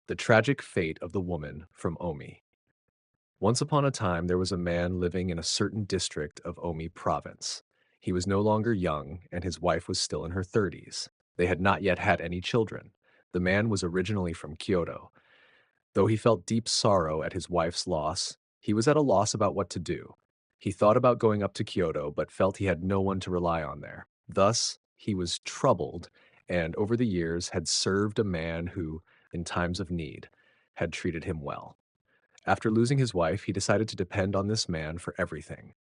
The Tragic Fate of the Woman from Omi. Once upon a time, there was a man living in a certain district of Omi province. He was no longer young, and his wife was still in her 30s. They had not yet had any children. The man was originally from Kyoto. Though he felt deep sorrow at his wife's loss, he was at a loss about what to do. He thought about going up to Kyoto, but felt he had no one to rely on there. Thus, he was troubled, and over the years had served a man who, in times of need, had treated him well. After losing his wife, he decided to depend on this man for everything.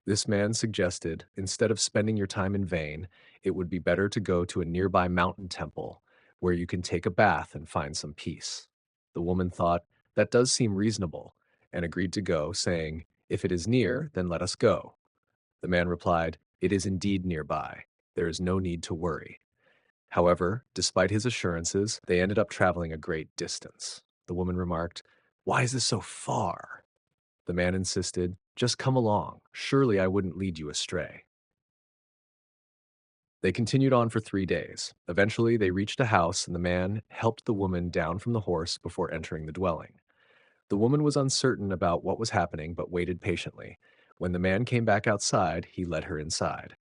This man suggested, instead of spending your time in vain, it would be better to go to a nearby mountain temple where you can take a bath and find some peace. The woman thought, that does seem reasonable, and agreed to go, saying, if it is near, then let us go. The man replied, it is indeed nearby. There is no need to worry. However, despite his assurances, they ended up traveling a great distance. The woman remarked, why is this so far? The man insisted, just come along. Surely I wouldn't lead you astray. They continued on for 3 days. Eventually, they reached a house, and the man helped the woman down from the horse before entering the dwelling. The woman was uncertain about what was happening, but waited patiently. When the man came back outside, he led her inside.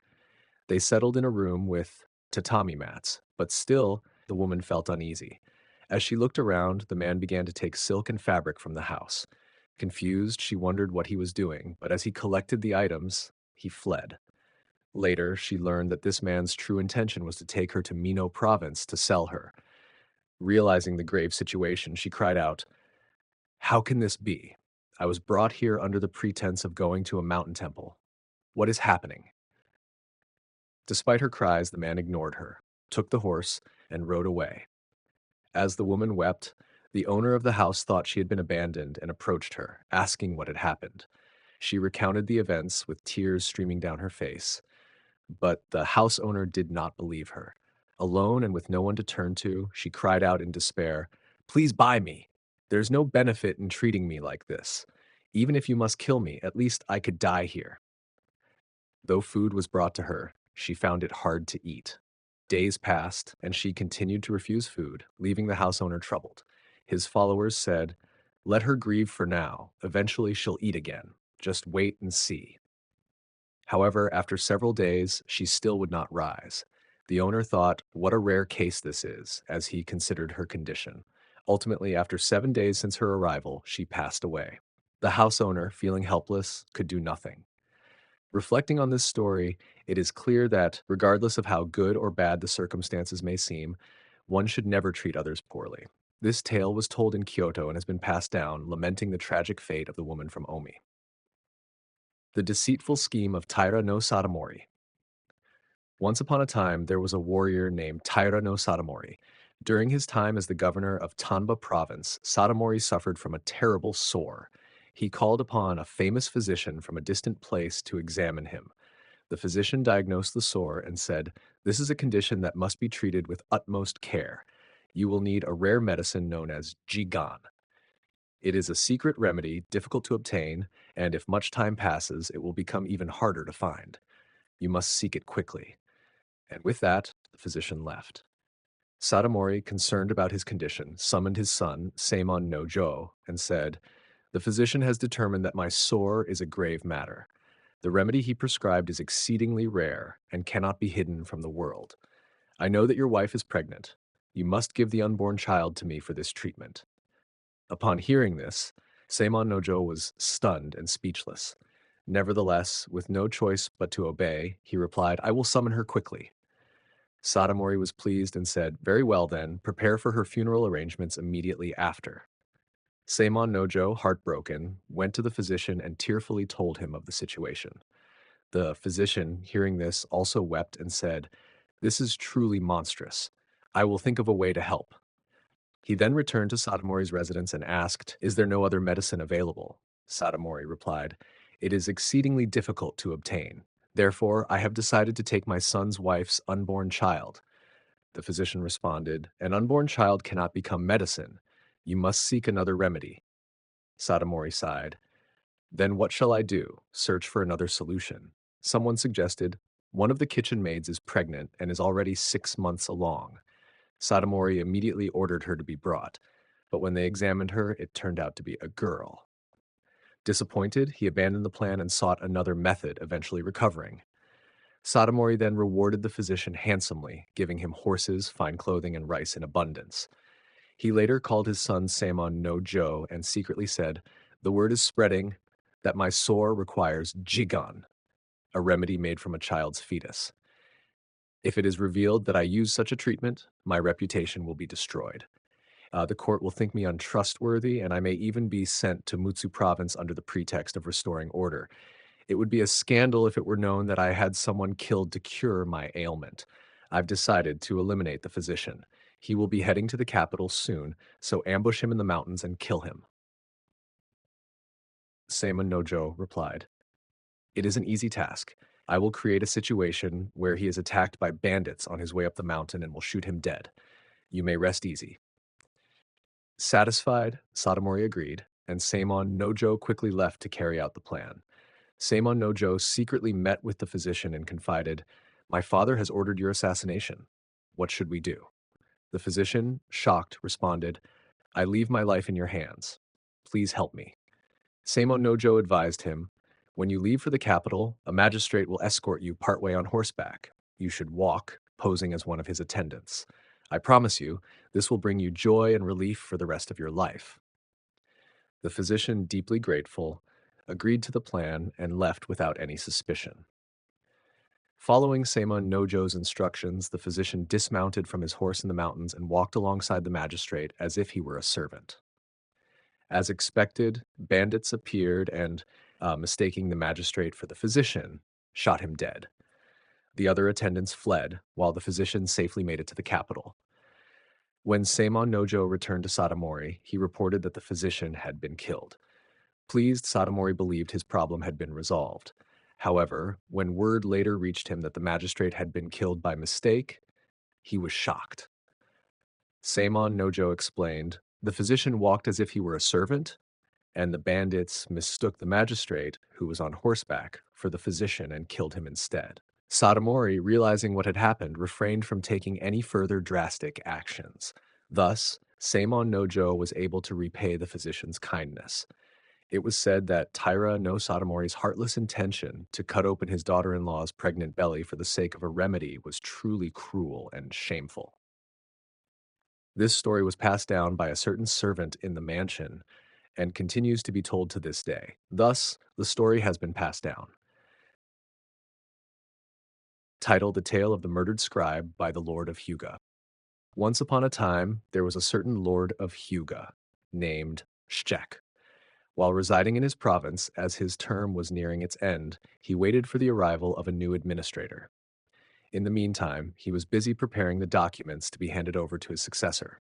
They settled in a room with tatami mats, but still, the woman felt uneasy. As she looked around, the man began to take silk and fabric from the house. Confused, she wondered what he was doing, but as he collected the items, he fled. Later, she learned that this man's true intention was to take her to Mino province to sell her. Realizing the grave situation, she cried out, how can this be? I was brought here under the pretense of going to a mountain temple. What is happening? Despite her cries, the man ignored her, took the horse, and rode away. As the woman wept, the owner of the house thought she had been abandoned and approached her, asking what had happened. She recounted the events with tears streaming down her face. But the house owner did not believe her. Alone and with no one to turn to, she cried out in despair, please buy me. There's no benefit in treating me like this. Even if you must kill me, at least I could die here. Though food was brought to her, she found it hard to eat. Days passed, and she continued to refuse food, leaving the house owner troubled. His followers said, let her grieve for now. Eventually she'll eat again. Just wait and see. However, after several days, she still would not rise. The owner thought, what a rare case this is, as he considered her condition. Ultimately, after 7 days since her arrival, she passed away. The house owner, feeling helpless, could do nothing. Reflecting on this story, it is clear that, regardless of how good or bad the circumstances may seem, one should never treat others poorly. This tale was told in Kyoto and has been passed down, lamenting the tragic fate of the woman from Omi. The Deceitful Scheme of Taira no Sadamori. Once upon a time, there was a warrior named Taira no Sadamori. During his time as the governor of Tanba province, Sadamori suffered from a terrible sore. He called upon a famous physician from a distant place to examine him. The physician diagnosed the sore and said, this is a condition that must be treated with utmost care. You will need a rare medicine known as jigan. It is a secret remedy, difficult to obtain, and if much time passes, it will become even harder to find. You must seek it quickly. And with that, the physician left. Sadamori, concerned about his condition, summoned his son, Seimon no Jo, and said, the physician has determined that my sore is a grave matter. The remedy he prescribed is exceedingly rare and cannot be hidden from the world. I know that your wife is pregnant. You must give the unborn child to me for this treatment. Upon hearing this, Seimon no Jo was stunned and speechless. Nevertheless, with no choice but to obey, he replied, I will summon her quickly. Sadamori was pleased and said, very well then, prepare for her funeral arrangements immediately after. Seimon no Jo, heartbroken, went to the physician and tearfully told him of the situation. The physician, hearing this, also wept and said, this is truly monstrous. I will think of a way to help. He then returned to Sadamori's residence and asked, is there no other medicine available? Sadamori replied, it is exceedingly difficult to obtain. Therefore, I have decided to take my son's wife's unborn child. The physician responded, an unborn child cannot become medicine. You must seek another remedy. Sadamori sighed. Then what shall I do? Search for another solution. Someone suggested, one of the kitchen maids is pregnant and is already 6 months along. Sadamori immediately ordered her to be brought. but when they examined her, it turned out to be a girl. Disappointed, he abandoned the plan and sought another method, eventually recovering. Sadamori then rewarded the physician handsomely, giving him horses, fine clothing, and rice in abundance. He later called his son Samon no Jo and secretly said, "The word is spreading that my sore requires jigon, a remedy made from a child's fetus. If it is revealed that I use such a treatment, my reputation will be destroyed. The court will think me untrustworthy, and I may even be sent to Mutsu province under the pretext of restoring order. It would be a scandal if it were known that I had someone killed to cure my ailment. I've decided to eliminate the physician. He will be heading to the capital soon, so ambush him in the mountains and kill him." Seimon Nojo replied, "It is an easy task. I will create a situation where he is attacked by bandits on his way up the mountain and will shoot him dead. You may rest easy." Satisfied, Sadamori agreed, and Seimon Nojo quickly left to carry out the plan. Seimon Nojo secretly met with the physician and confided, "My father has ordered your assassination. What should we do?" The physician, shocked, responded, "I leave my life in your hands. Please help me." Seimon Nojo advised him, "When you leave for the capital, a magistrate will escort you partway on horseback. You should walk, posing as one of his attendants. I promise you, this will bring you joy and relief for the rest of your life." The physician, deeply grateful, agreed to the plan and left without any suspicion. Following Seimon Nojo's instructions, the physician dismounted from his horse in the mountains and walked alongside the magistrate as if he were a servant. As expected, bandits appeared and, mistaking the magistrate for the physician, shot him dead. The other attendants fled, while the physician safely made it to the capital. When Seimon Nojo returned to Sadamori, he reported that the physician had been killed. Pleased, Sadamori believed his problem had been resolved. However, when word later reached him that the magistrate had been killed by mistake, he was shocked. Seimon Nojo explained, "The physician walked as if he were a servant, and the bandits mistook the magistrate, who was on horseback, for the physician and killed him instead." Sadamori, realizing what had happened, refrained from taking any further drastic actions. Thus, Seimon Nojo was able to repay the physician's kindness. It was said that Taira no Sadamori's heartless intention to cut open his daughter-in-law's pregnant belly for the sake of a remedy was truly cruel and shameful. This story was passed down by a certain servant in the mansion and continues to be told to this day. Thus, the story has been passed down. Titled The Tale of the Murdered Scribe by the Lord of Hyūga. Once upon a time, there was a certain Lord of Hyūga named Shek. While residing in his province, as his term was nearing its end, he waited for the arrival of a new administrator. In the meantime, he was busy preparing the documents to be handed over to his successor.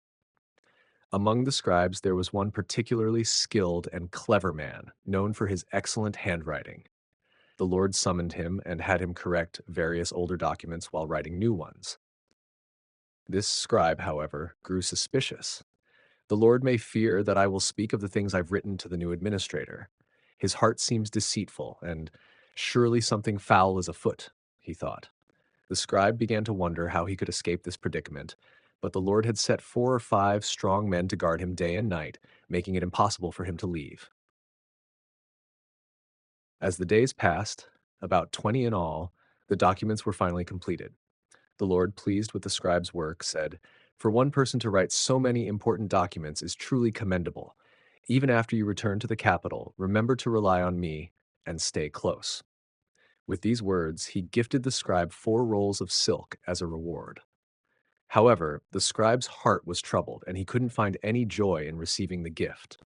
Among the scribes, there was one particularly skilled and clever man, known for his excellent handwriting. The Lord summoned him and had him correct various older documents while writing new ones. This scribe, however, grew suspicious. "The Lord may fear that I will speak of the things I've written to the new administrator. His heart seems deceitful, and surely something foul is afoot," he thought. The scribe began to wonder how he could escape this predicament, but the Lord had set 4 or 5 strong men to guard him day and night, making it impossible for him to leave. As the days passed, about 20 in all, the documents were finally completed. The Lord, pleased with the scribe's work, said, "For one person to write so many important documents is truly commendable. Even after you return to the capital, remember to rely on me and stay close." With these words, he gifted the scribe 4 rolls of silk as a reward. However, the scribe's heart was troubled, and he couldn't find any joy in receiving the gift.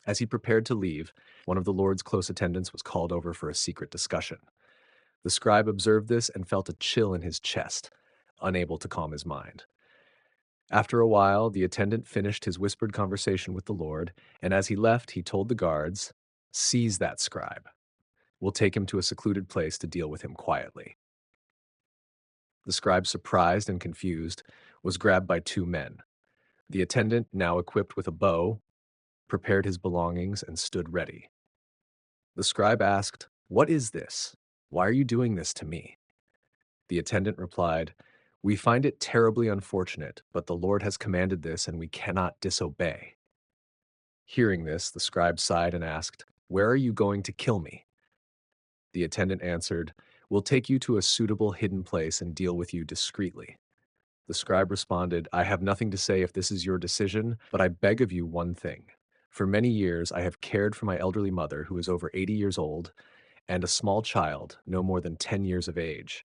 As he prepared to leave, one of the Lord's close attendants was called over for a secret discussion. The scribe observed this and felt a chill in his chest, unable to calm his mind. After a while, the attendant finished his whispered conversation with the Lord, and as he left, he told the guards, "Seize that scribe. We'll take him to a secluded place to deal with him quietly." The scribe, surprised and confused, was grabbed by 2 men. The attendant, now equipped with a bow, prepared his belongings and stood ready. The scribe asked, "What is this? Why are you doing this to me?" The attendant replied, "We find it terribly unfortunate, but the Lord has commanded this and we cannot disobey." Hearing this, the scribe sighed and asked, "Where are you going to kill me?" The attendant answered, "We'll take you to a suitable hidden place and deal with you discreetly." The scribe responded, "I have nothing to say if this is your decision, but I beg of you one thing. For many years, I have cared for my elderly mother, who is over 80 years old, and a small child, no more than 10 years of age.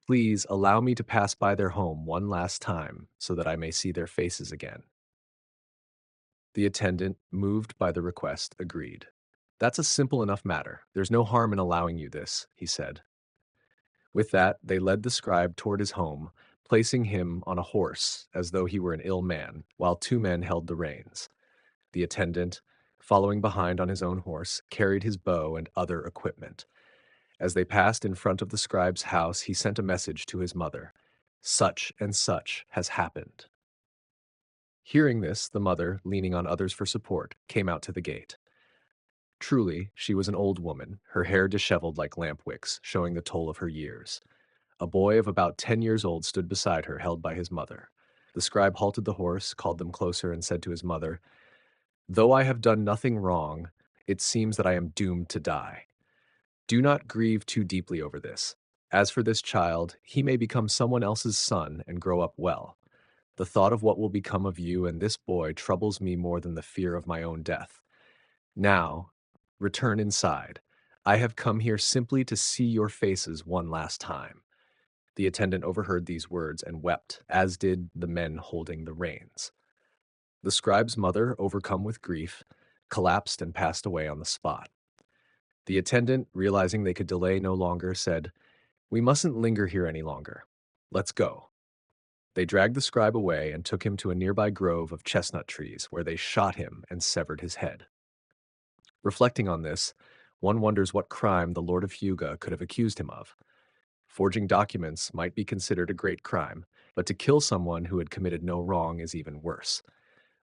Please allow me to pass by their home one last time so that I may see their faces again." The attendant, moved by the request, agreed. "That's a simple enough matter. There's no harm in allowing you this," he said. With that, they led the scribe toward his home, placing him on a horse as though he were an ill man, while two men held the reins. The attendant, following behind on his own horse, carried his bow and other equipment. As they passed in front of the scribe's house, he sent a message to his mother. "Such and such has happened." Hearing this, the mother, leaning on others for support, came out to the gate. Truly, she was an old woman, her hair disheveled like lamp wicks, showing the toll of her years. A boy of about 10 years old stood beside her, held by his mother. The scribe halted the horse, called them closer, and said to his mother, "Though I have done nothing wrong, it seems that I am doomed to die. Do not grieve too deeply over this. As for this child, he may become someone else's son and grow up well. The thought of what will become of you and this boy troubles me more than the fear of my own death. Now, return inside. I have come here simply to see your faces one last time." The attendant overheard these words and wept, as did the men holding the reins. The scribe's mother, overcome with grief, collapsed and passed away on the spot. The attendant, realizing they could delay no longer, said, "We mustn't linger here any longer. Let's go." They dragged the scribe away and took him to a nearby grove of chestnut trees, where they shot him and severed his head. Reflecting on this, one wonders what crime the Lord of Hyūga could have accused him of. Forging documents might be considered a great crime, but to kill someone who had committed no wrong is even worse.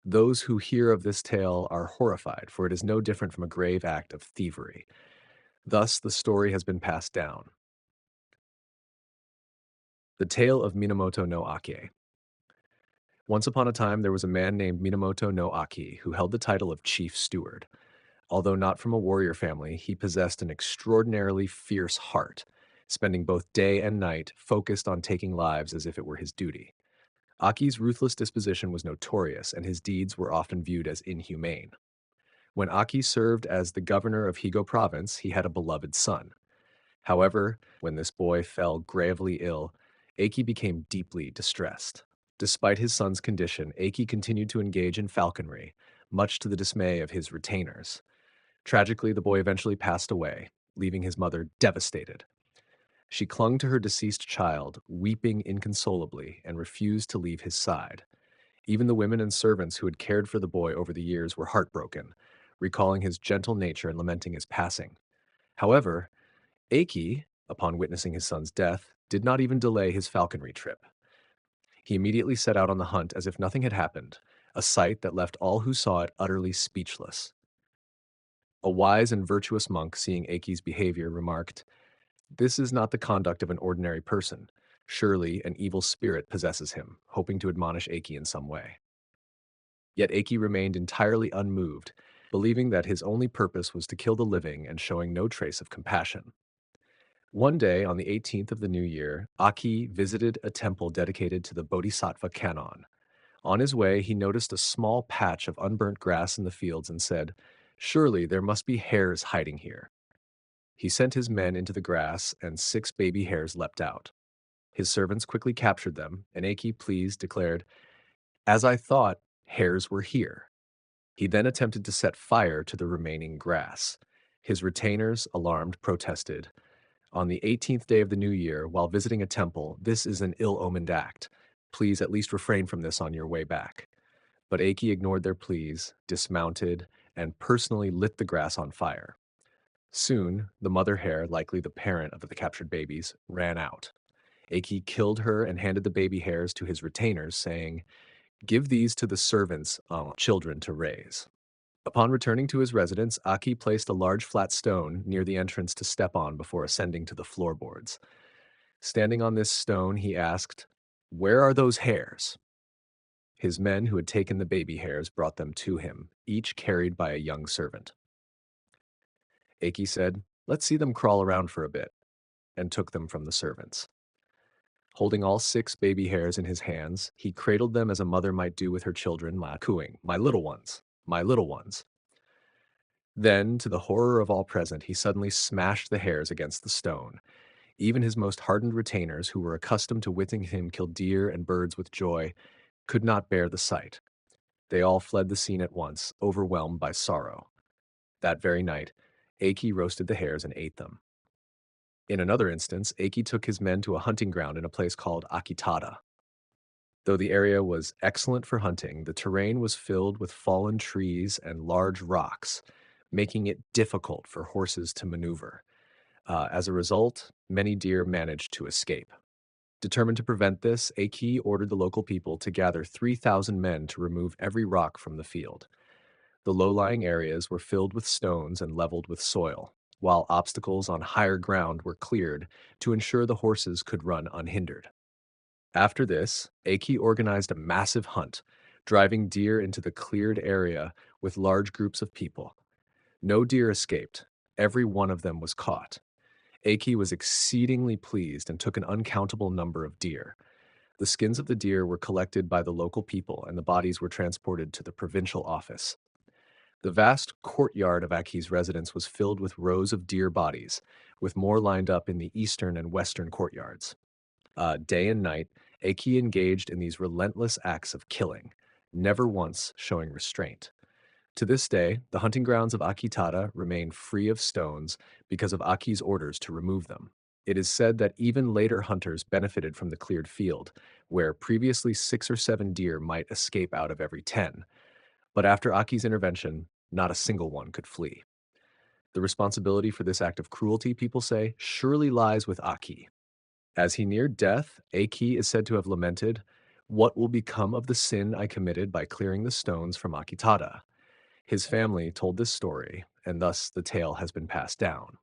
Those who hear of this tale are horrified, for it is no different from a grave act of thievery. Thus, the story has been passed down. The Tale of Minamoto no Akie. Once upon a time, there was a man named Minamoto no Akie who held the title of chief steward. Although not from a warrior family, he possessed an extraordinarily fierce heart, spending both day and night focused on taking lives as if it were his duty. Aki's ruthless disposition was notorious, and his deeds were often viewed as inhumane. When Aki served as the governor of Higo province, he had a beloved son. However, when this boy fell gravely ill, Aki became deeply distressed. Despite his son's condition, Aki continued to engage in falconry, much to the dismay of his retainers. Tragically, the boy eventually passed away, leaving his mother devastated. She clung to her deceased child, weeping inconsolably, and refused to leave his side. Even the women and servants who had cared for the boy over the years were heartbroken, recalling his gentle nature and lamenting his passing. However, Akie, upon witnessing his son's death, did not even delay his falconry trip. He immediately set out on the hunt as if nothing had happened, a sight that left all who saw it utterly speechless. A wise and virtuous monk, seeing Akie's behavior, remarked, "This is not the conduct of an ordinary person. Surely an evil spirit possesses him, hoping to admonish Akie in some way." Yet Akie remained entirely unmoved, believing that his only purpose was to kill the living and showing no trace of compassion. One day, on the 18th of the new year, Akie visited a temple dedicated to the Bodhisattva Kannon. On his way, he noticed a small patch of unburnt grass in the fields and said, "Surely there must be hares hiding here." He sent his men into the grass, and 6 baby hares leapt out. His servants quickly captured them, and Akie, pleased, declared, "As I thought, hares were here." He then attempted to set fire to the remaining grass. His retainers, alarmed, protested, "On the 18th day of the new year, while visiting a temple, this is an ill-omened act. Please at least refrain from this on your way back." But Akie ignored their pleas, dismounted, and personally lit the grass on fire. Soon, the mother hare, likely the parent of the captured babies, ran out. Akie killed her and handed the baby hares to his retainers, saying, "Give these to the servants, children to raise." Upon returning to his residence, Akie placed a large flat stone near the entrance to step on before ascending to the floorboards. Standing on this stone, he asked, "Where are those hares?" His men who had taken the baby hares brought them to him, each carried by a young servant. Akie said, "Let's see them crawl around for a bit," and took them from the servants. Holding all 6 baby hares in his hands, he cradled them as a mother might do with her children, cooing, "My little ones, my little ones." Then, to the horror of all present, he suddenly smashed the hares against the stone. Even his most hardened retainers, who were accustomed to witnessing him kill deer and birds with joy, could not bear the sight. They all fled the scene at once, overwhelmed by sorrow. That very night, Akie roasted the hares and ate them. In another instance, Akie took his men to a hunting ground in a place called Akitada. Though the area was excellent for hunting, the terrain was filled with fallen trees and large rocks, making it difficult for horses to maneuver. As a result, many deer managed to escape. Determined to prevent this, Akie ordered the local people to gather 3,000 men to remove every rock from the field. The low-lying areas were filled with stones and leveled with soil, while obstacles on higher ground were cleared to ensure the horses could run unhindered. After this, Akie organized a massive hunt, driving deer into the cleared area with large groups of people. No deer escaped. Every one of them was caught. Akie was exceedingly pleased and took an uncountable number of deer. The skins of the deer were collected by the local people and the bodies were transported to the provincial office. The vast courtyard of Akie's residence was filled with rows of deer bodies, with more lined up in the eastern and western courtyards. Day and night, Akie engaged in these relentless acts of killing, never once showing restraint. To this day, the hunting grounds of Akitada remain free of stones because of Akie's orders to remove them. It is said that even later hunters benefited from the cleared field, where previously 6 or 7 deer might escape out of every 10. But after Akie's intervention, not a single one could flee. The responsibility for this act of cruelty, people say, surely lies with Akie. As he neared death, Akie is said to have lamented, "What will become of the sin I committed by clearing the stones from Akitada?" His family told this story, and thus the tale has been passed down.